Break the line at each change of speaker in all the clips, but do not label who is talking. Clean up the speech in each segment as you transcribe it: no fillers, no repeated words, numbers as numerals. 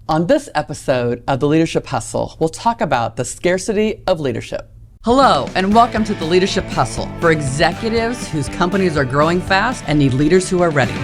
On this episode of The Leadership Hustle, we'll talk about the scarcity of leadership. Hello, and welcome to The Leadership Hustle for executives whose companies are growing fast and need leaders who are ready.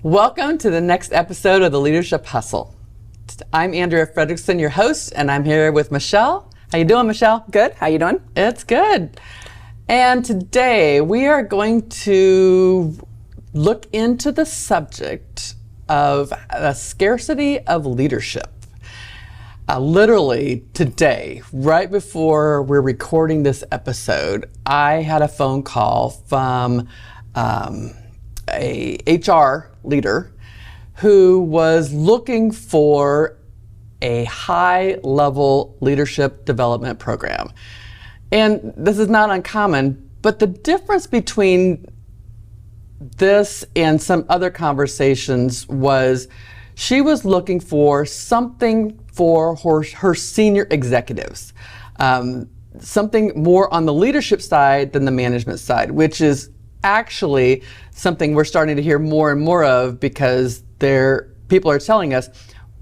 Welcome to the next episode of The Leadership Hustle. I'm Andrea Fredrickson, your host, and I'm here with Michelle. How you doing, Michelle?
Good. How you doing?
It's good. And today we are going to look into the subject of the scarcity of leadership. Literally today, right before we're recording this episode, I had a phone call from a HR leader who was looking for a high-level leadership development program. And this is not uncommon, but the difference between this and some other conversations was she was looking for something for her senior executives, something more on the leadership side than the management side, which is actually something we're starting to hear more and more of because people are telling us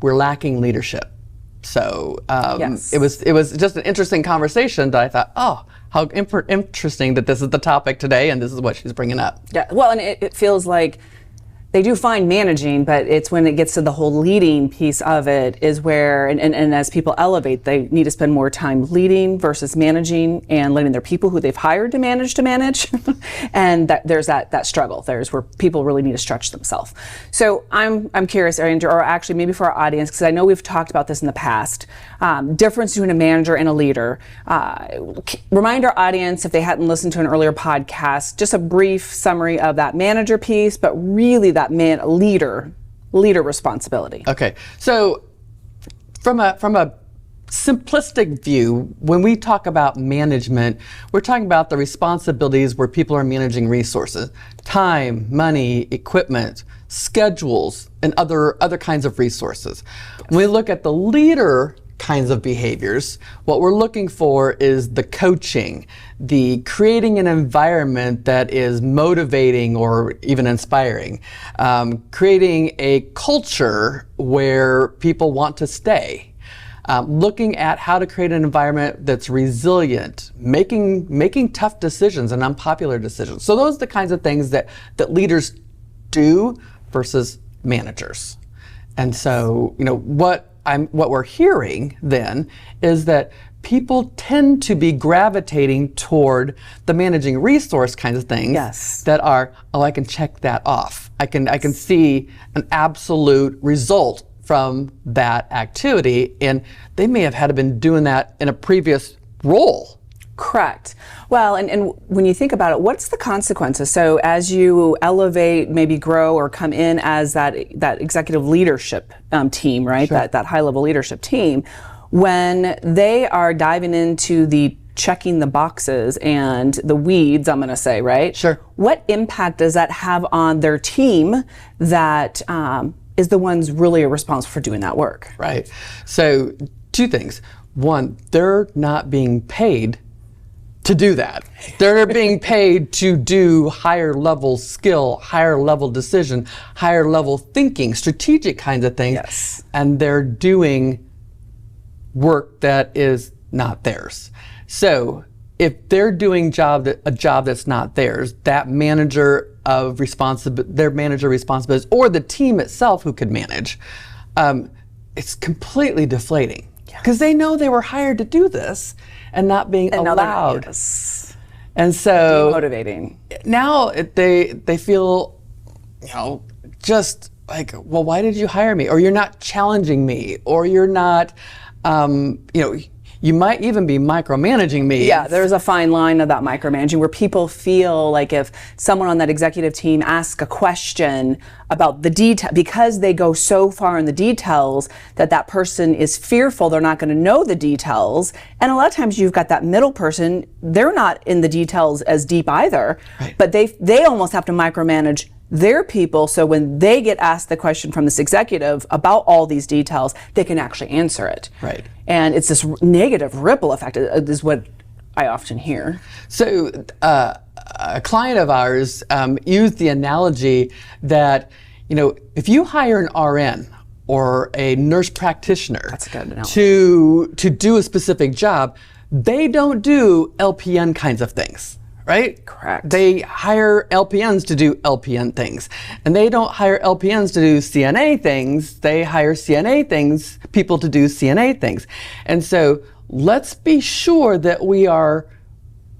we're lacking leadership. So
Yes.
it was just an interesting conversation that I thought, oh, how interesting that this is the topic today and this is what she's bringing up.
Yeah. Well, and it feels like they do fine managing, but it's when it gets to the whole leading piece of it is where, and as people elevate, they need to spend more time leading versus managing and letting their people who they've hired to manage. And there's that struggle. There's where people really need to stretch themselves. So I'm curious, Andrew, or actually maybe for our audience, because I know we've talked about this in the past, difference between a manager and a leader. Remind our audience, if they hadn't listened to an earlier podcast, just a brief summary of that manager piece, but really that leader responsibility.
Okay, so from a simplistic view, when we talk about management, we're talking about the responsibilities where people are managing resources, time, money, equipment, schedules, and other kinds of resources. Yes. When we look at the leader kinds of behaviors, what we're looking for is the coaching, the creating an environment that is motivating or even inspiring, creating a culture where people want to stay, looking at how to create an environment that's resilient, making tough decisions and unpopular decisions. So those are the kinds of things that leaders do versus managers. And so, what we're hearing then is that people tend to be gravitating toward the managing resource kinds of things.
Yes.
That are, I can check that off. I can see an absolute result from that activity, and they may have had been doing that in a previous role.
Correct. Well, and when you think about it, what's the consequences? So as you elevate, maybe grow or come in as that executive leadership team, right?
Sure.
That high-level leadership team, when they are diving into the checking the boxes and the weeds, I'm going to say, right?
Sure.
What impact does that have on their team that is the ones really responsible for doing that work?
Right. So two things. One, they're not being paid to do that. They're being paid to do higher level skill, higher level decision, higher level thinking, strategic kinds of things.
Yes.
And they're doing work that is not theirs. So if they're doing a job that's not theirs, that manager of their manager responsibilities or the team itself who could manage, it's completely deflating. Because they know they were hired to do this and not being allowed.
Yes.
And so
Demotivating.
now they feel, just like, well, why did you hire me? Or you're not challenging me, or you're not, you might even be micromanaging me.
Yeah, there's a fine line of that micromanaging where people feel like if someone on that executive team asks a question about the detail, because they go so far in the details that person is fearful they're not going to know the details. And a lot of times you've got that middle person, they're not in the details as deep either,
right.
But they almost have to micromanage their people, so when they get asked the question from this executive about all these details, they can actually answer it.
Right.
And it's this negative ripple effect is what I often hear.
So a client of ours used the analogy that, if you hire an RN or a nurse practitioner
That's a good analogy.
to do a specific job, they don't do LPN kinds of things, right?
Correct.
They hire LPNs to do LPN things. And they don't hire LPNs to do CNA things. They hire people to do CNA things. And so let's be sure that we are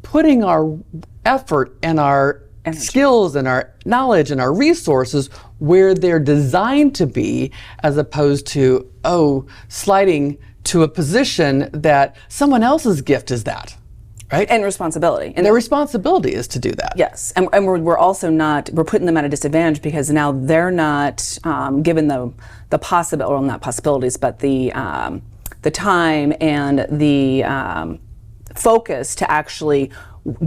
putting our effort and our skills and our knowledge and our resources where they're designed to be, as opposed to, sliding to a position that someone else's gift is that, right?
And responsibility. And
their responsibility is to do that.
yes, and we're also not, we're putting them at a disadvantage because now they're not given the possible, well, not possibilities, but the time and the focus to actually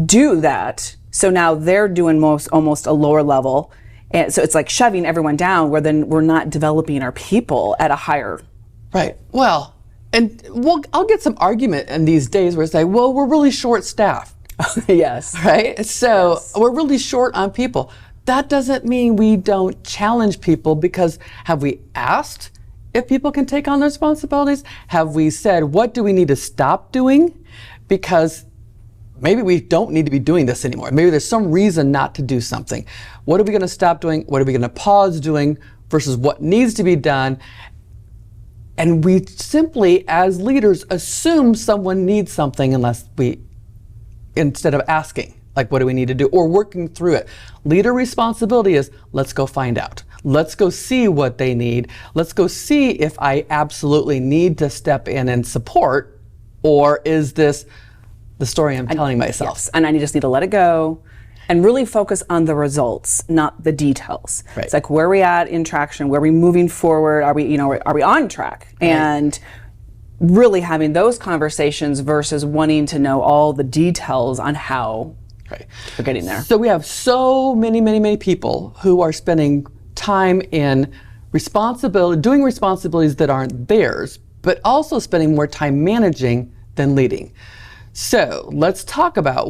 do that. So now they're doing almost a lower level. And so it's like shoving everyone down, where then we're not developing our people at a higher.
Right. Well, and I'll get some argument in these days where it's like, well, we're really short-staffed.
Yes.
Right? So we're really short on people. That doesn't mean we don't challenge people, because have we asked if people can take on those responsibilities? Have we said, what do we need to stop doing? Because maybe we don't need to be doing this anymore. Maybe there's some reason not to do something. What are we going to stop doing? What are we going to pause doing versus what needs to be done? And we simply, as leaders, assume someone needs something instead of asking, like, what do we need to do? Or working through it. Leader responsibility is, let's go find out. Let's go see what they need. Let's go see if I absolutely need to step in and support, or is this the story I'm telling myself?
Yes, and I just need to let it go and really focus on the results, not the details.
Right.
It's like, where are we at in traction? Where are we moving forward? Are we on track? Right. And really having those conversations versus wanting to know all the details on how we're getting there.
So we have so many people who are spending time in doing responsibilities that aren't theirs, but also spending more time managing than leading. So let's talk about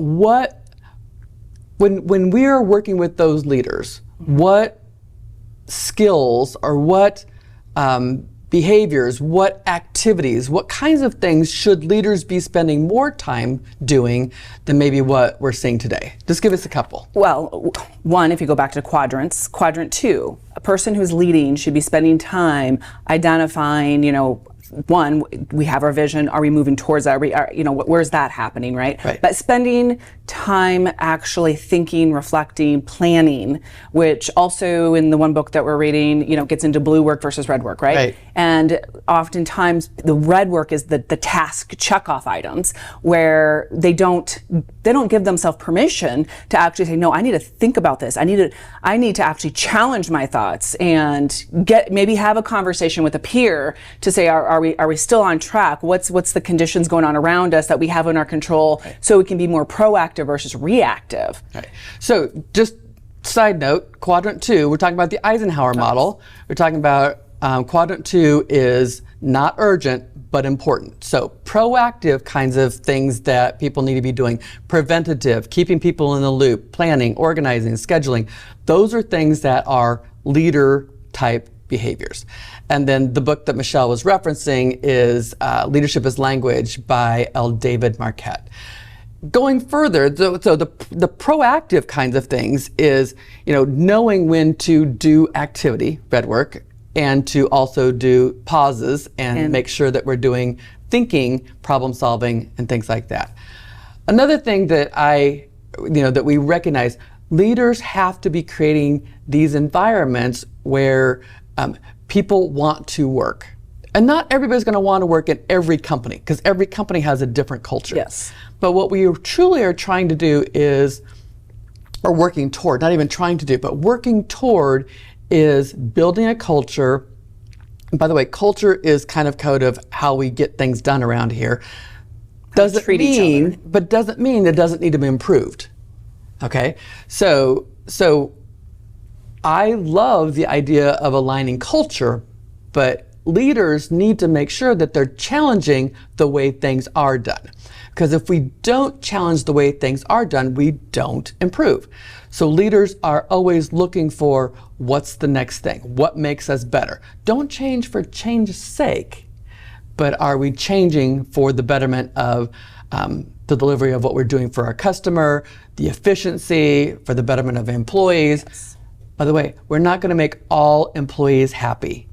when we are working with those leaders, what skills or what behaviors, what activities, what kinds of things should leaders be spending more time doing than maybe what we're seeing today? Just give us a couple.
Well, one, if you go back to quadrants, quadrant 2, a person who's leading should be spending time identifying, one, we have our vision. Are we moving towards that? Where's that happening, right? But spending time actually thinking, reflecting, planning, which also in the one book that we're reading, gets into blue work versus red work, right? And oftentimes the red work is the task check-off items, where they don't give themselves permission to actually say, no, I need to think about this. I need to actually challenge my thoughts and maybe have a conversation with a peer to say, are we still on track? What's the conditions going on around us that we have in our control, so we can be more proactive versus reactive.
So just side note, quadrant 2, we're talking about the Eisenhower model. We're talking about quadrant 2 is not urgent, but important. So proactive kinds of things that people need to be doing, preventative, keeping people in the loop, planning, organizing, scheduling. Those are things that are leader type behaviors. And then the book that Michelle was referencing is Leadership as Language by L. David Marquette. Going further, so the proactive kinds of things is, knowing when to do activity, red work, and to also do pauses and make sure that we're doing thinking, problem solving, and things like that. Another thing that that we recognize, leaders have to be creating these environments where people want to work. And not everybody's going to want to work in every company, because every company has a different culture.
Yes.
But what we truly are trying to do is, or working toward, not even trying to do, but working toward, is building a culture. And by the way, culture is kind of code of how we get things done around here. Doesn't mean it doesn't need to be improved. Okay? So I love the idea of aligning culture, but leaders need to make sure that they're challenging the way things are done. Because if we don't challenge the way things are done, we don't improve. So leaders are always looking for what's the next thing, what makes us better. Don't change for change's sake, but are we changing for the betterment of the delivery of what we're doing for our customer, the efficiency, for the betterment of employees? Yes. By the way, we're not going to make all employees happy.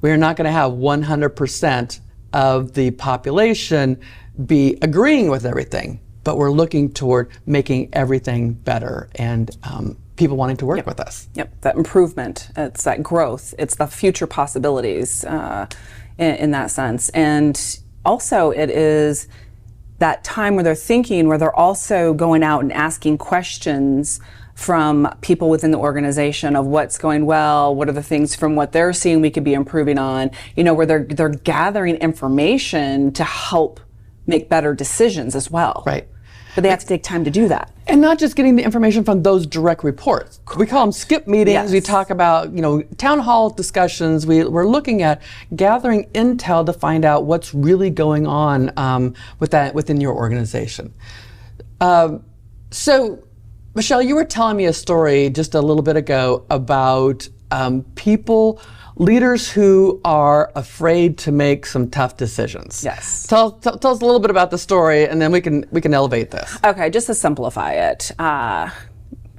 We are not going to have 100% of the population be agreeing with everything, but we're looking toward making everything better and people wanting to work with us.
Yep, that improvement, it's that growth, it's the future possibilities in that sense. And also it is that time where they're thinking, where they're also going out and asking questions from people within the organization of what's going well, what are the things from what they're seeing we could be improving on, where they're gathering information to help make better decisions as well.
Right.
But they have to take time to do that.
And not just getting the information from those direct reports. Correct. We call them skip meetings. Yes. We talk about, town hall discussions. We're looking at gathering intel to find out what's really going on within your organization. So, Michelle, you were telling me a story just a little bit ago about leaders who are afraid to make some tough decisions.
Yes.
Tell us a little bit about the story, and then we can elevate this.
Okay, just to simplify it.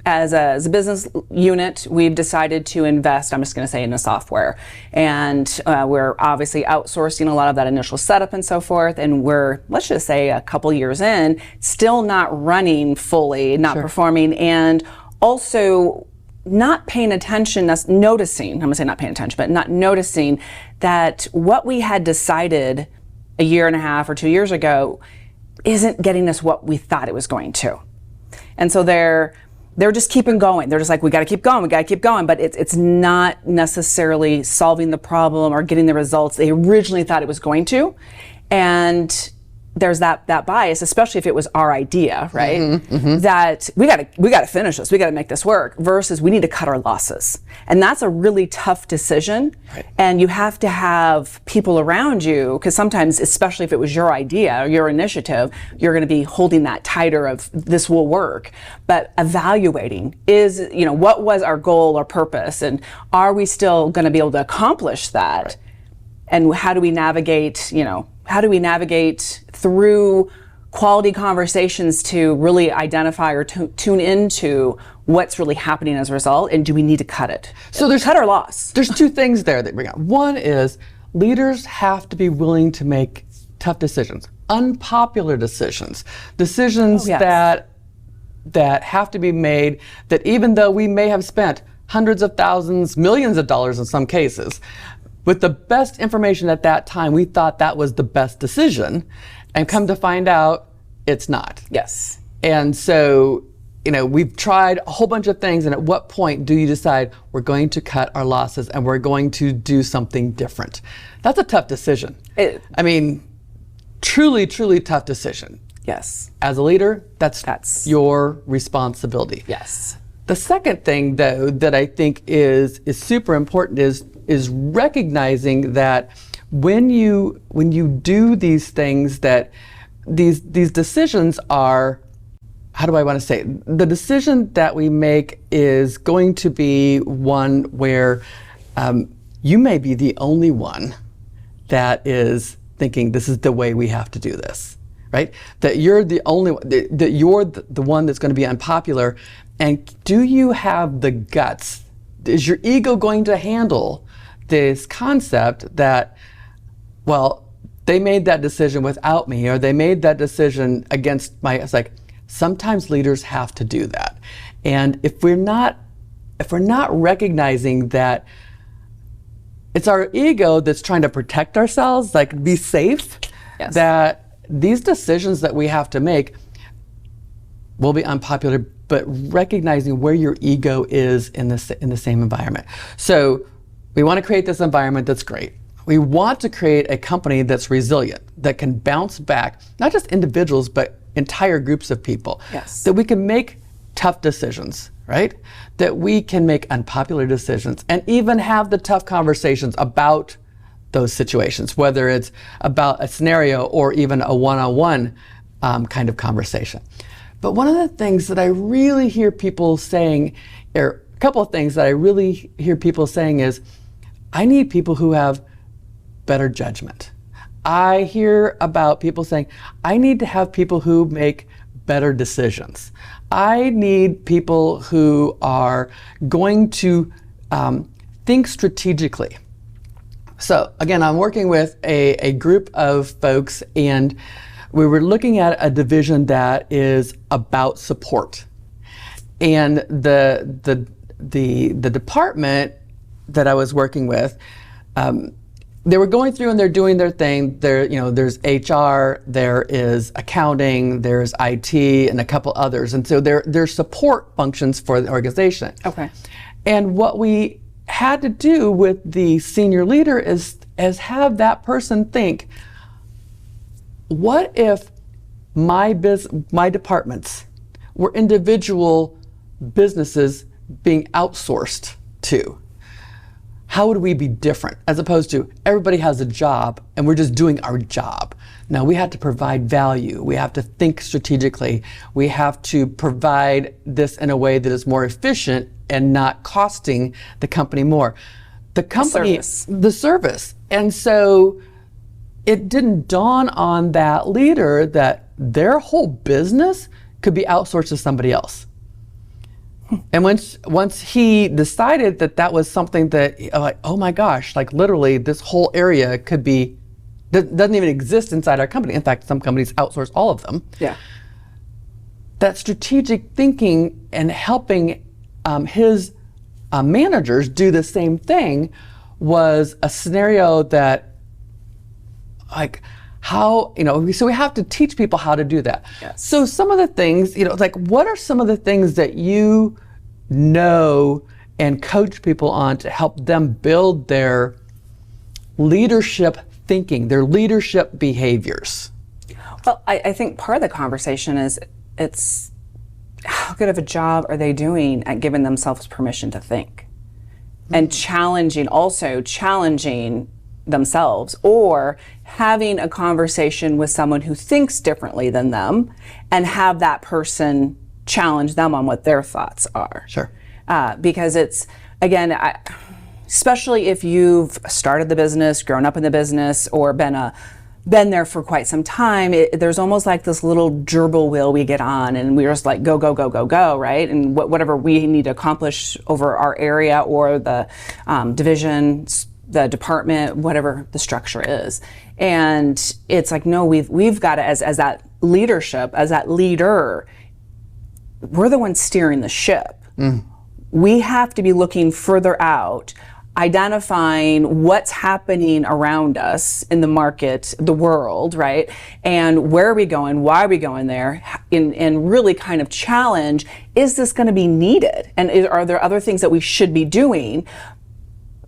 As a business unit, we've decided to invest, I'm just going to say, in the software. And we're obviously outsourcing a lot of that initial setup and so forth. And we're, let's just say, a couple years in, still not running fully, not performing, and also not paying attention, noticing, I'm going to say not paying attention, but not noticing that what we had decided a year and a half or 2 years ago isn't getting us what we thought it was going to. And so they're just keeping going. They're just like, we got to keep going, but it's not necessarily solving the problem or getting the results they originally thought it was going to. And there's that bias, especially if it was our idea, right? Mm-hmm, mm-hmm. That we got to finish this, we got to make this work, versus we need to cut our losses. And that's a really tough decision. Right. And you have to have people around you, because sometimes, especially if it was your idea or your initiative, you're going to be holding that tighter of this will work. But evaluating is, what was our goal or purpose, and are we still going to be able to accomplish that? Right. And how do we navigate, through quality conversations to really identify or tune into what's really happening as a result, and do we need to cut it? So there's cut or loss.
There's two things there that bring up. One is leaders have to be willing to make tough decisions, unpopular decisions that have to be made, that even though we may have spent hundreds of thousands, millions of dollars in some cases, with the best information at that time, we thought that was the best decision, and come to find out it's not.
Yes.
And so, we've tried a whole bunch of things, and at what point do you decide we're going to cut our losses and we're going to do something different? That's a tough decision. Truly, truly tough decision.
Yes.
As a leader, that's your responsibility.
Yes.
The second thing, though, that I think is super important is recognizing that when you do these things, that these decisions are, how do I want to say it? The decision that we make is going to be one where you may be the only one that is thinking this is the way we have to do this, right? That you're the only one, that you're the one that's going to be unpopular. And do you have the guts? Is your ego going to handle this concept that, well, they made that decision without me, or they made that decision against it's like, sometimes leaders have to do that. And if we're not recognizing that it's our ego that's trying to protect ourselves, like be safe, yes, that these decisions that we have to make will be unpopular, but recognizing where your ego is in the same environment. So we want to create this environment that's great. We want to create a company that's resilient, that can bounce back, not just individuals, but entire groups of people.
Yes.
That we can make tough decisions, right? That we can make unpopular decisions and even have the tough conversations about those situations, whether it's about a scenario or even a one-on-one kind of conversation. But one of the things that I really hear people saying, or a couple of things that I really hear people saying is, I need people who have better judgment. I hear about people saying, I need to have people who make better decisions. I need people who are going to think strategically. So again, I'm working with a group of folks, and we were looking at a division that is about support. And the department that I was working with, they were going through and they're doing their thing. There's HR, there is accounting, there's IT, and a couple others. And so they're support functions for the organization.
Okay.
And what we had to do with the senior leader is have that person think, what if my departments were individual businesses being outsourced to? How would we be different, as opposed to everybody has a job and we're just doing our job? Now we have to provide value. We have to think strategically. We have to provide this in a way that is more efficient and not costing the company more. The service. And so it didn't dawn on that leader that their whole business could be outsourced to somebody else. And once he decided that was something that, like, oh my gosh, like literally this whole area doesn't even exist inside our company. In fact, some companies outsource all of them.
Yeah.
That strategic thinking and helping his managers do the same thing was a scenario that, like, how, so we have to teach people how to do that.
Yes.
So some of the things, like, what are some of the things that you know and coach people on to help them build their leadership thinking, their leadership behaviors?
Well, I think part of the conversation is it's how good of a job are they doing at giving themselves permission to think? And challenging themselves, or having a conversation with someone who thinks differently than them and have that person challenge them on what their thoughts are.
Sure.
Because it's, again, especially if you've started the business, grown up in the business, or been there for quite some time, there's almost like this little gerbil wheel we get on, and we're just like, go, go, go, go, go, right? And whatever we need to accomplish over our area or the division, the department, whatever the structure is. And it's like, no, we've got to, as that leadership, as that leader, we're the ones steering the ship. We have to be looking further out, identifying what's happening around us in the market, the world, right? And where are we going? Why are we going there? And really kind of challenge, is this going to be needed? And are there other things that we should be doing?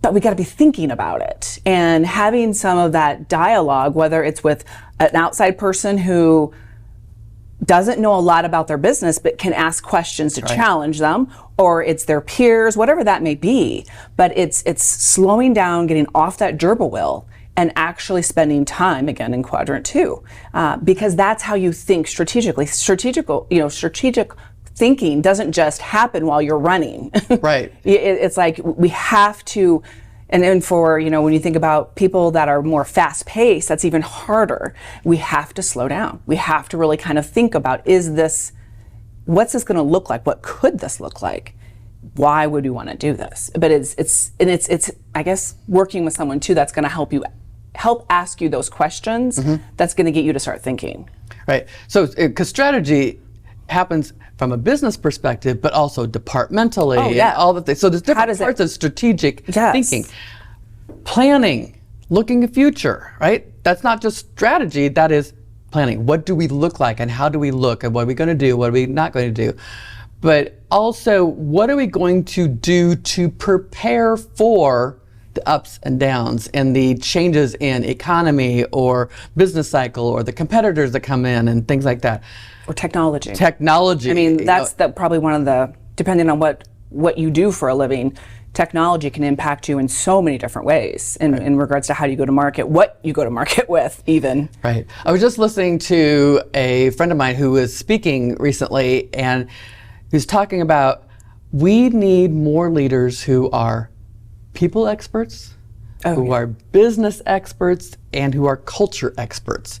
But we got to be thinking about it and having some of that dialogue, whether it's with an outside person who doesn't know a lot about their business but can ask questions to challenge them, or it's their peers, whatever that may be. But it's slowing down, getting off that gerbil wheel, and actually spending time, again, in quadrant 2, because that's how you think strategically. Strategic thinking doesn't just happen while you're running.
Right.
It's like we have to, and then for, when you think about people that are more fast paced, that's even harder. We have to slow down. We have to really kind of think about, what's this going to look like? What could this look like? Why would we want to do this? But it's I guess working with someone too that's going to help ask you those questions. That's going to get you to start thinking. Right.
So, because strategy happens from a business perspective, but also departmentally, and all the things. So there's different parts of strategic thinking. Planning, looking at future, right? That's not just strategy, that is planning. What do we look like, and how do we look, and what are we going to do, what are we not going to do? But also, what are we going to do to prepare for the ups and downs and the changes in economy or business cycle or the competitors that come in and things like that.
Or technology.
Technology.
I mean, that's probably one of the, depending on what you do for a living, technology can impact you in so many different ways in regards to how you go to market, what you go to market with even.
Right. I was just listening to a friend of mine who was speaking recently, and he was talking about we need more leaders who are people experts, who are business experts, and who are culture experts.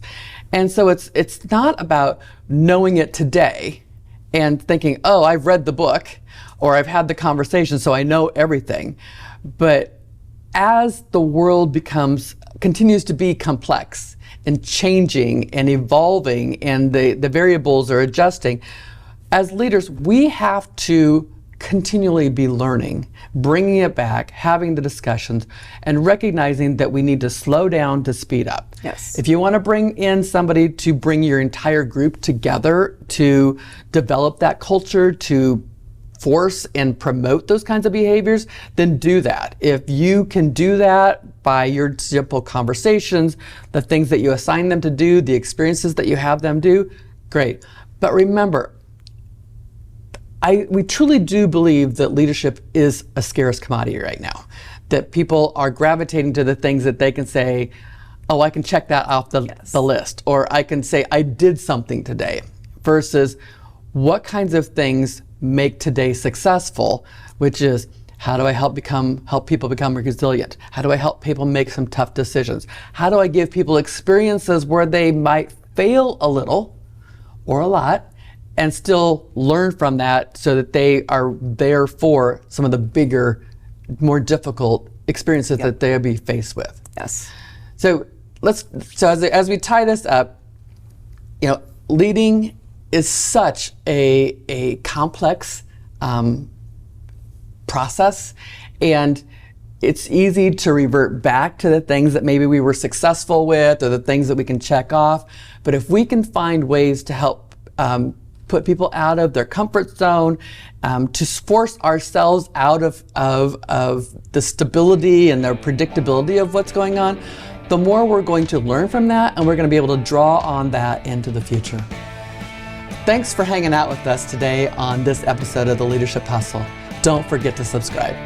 And so it's not about knowing it today and thinking, oh, I've read the book or I've had the conversation, so I know everything. But as the world continues to be complex and changing and evolving, and the variables are adjusting, as leaders, we have to continually be learning, bringing it back, having the discussions, and recognizing that we need to slow down to speed up.
Yes.
If you want to bring in somebody to bring your entire group together to develop that culture, to force and promote those kinds of behaviors, then do that. If you can do that by your simple conversations, the things that you assign them to do, the experiences that you have them do, great. But remember, we truly do believe that leadership is a scarce commodity right now, that people are gravitating to the things that they can say, oh, I can check that off the list, or I can say I did something today, versus what kinds of things make today successful, which is how do I help people become resilient? How do I help people make some tough decisions? How do I give people experiences where they might fail a little or a lot and still learn from that so that they are there for some of the bigger, more difficult experiences that they'll be faced with.
Yes.
So as we tie this up, leading is such a complex process, and it's easy to revert back to the things that maybe we were successful with or the things that we can check off. But if we can find ways to help put people out of their comfort zone, to force ourselves out of the stability and the predictability of what's going on, the more we're going to learn from that, and we're going to be able to draw on that into the future. Thanks for hanging out with us today on this episode of The Leadership Hustle. Don't forget to subscribe.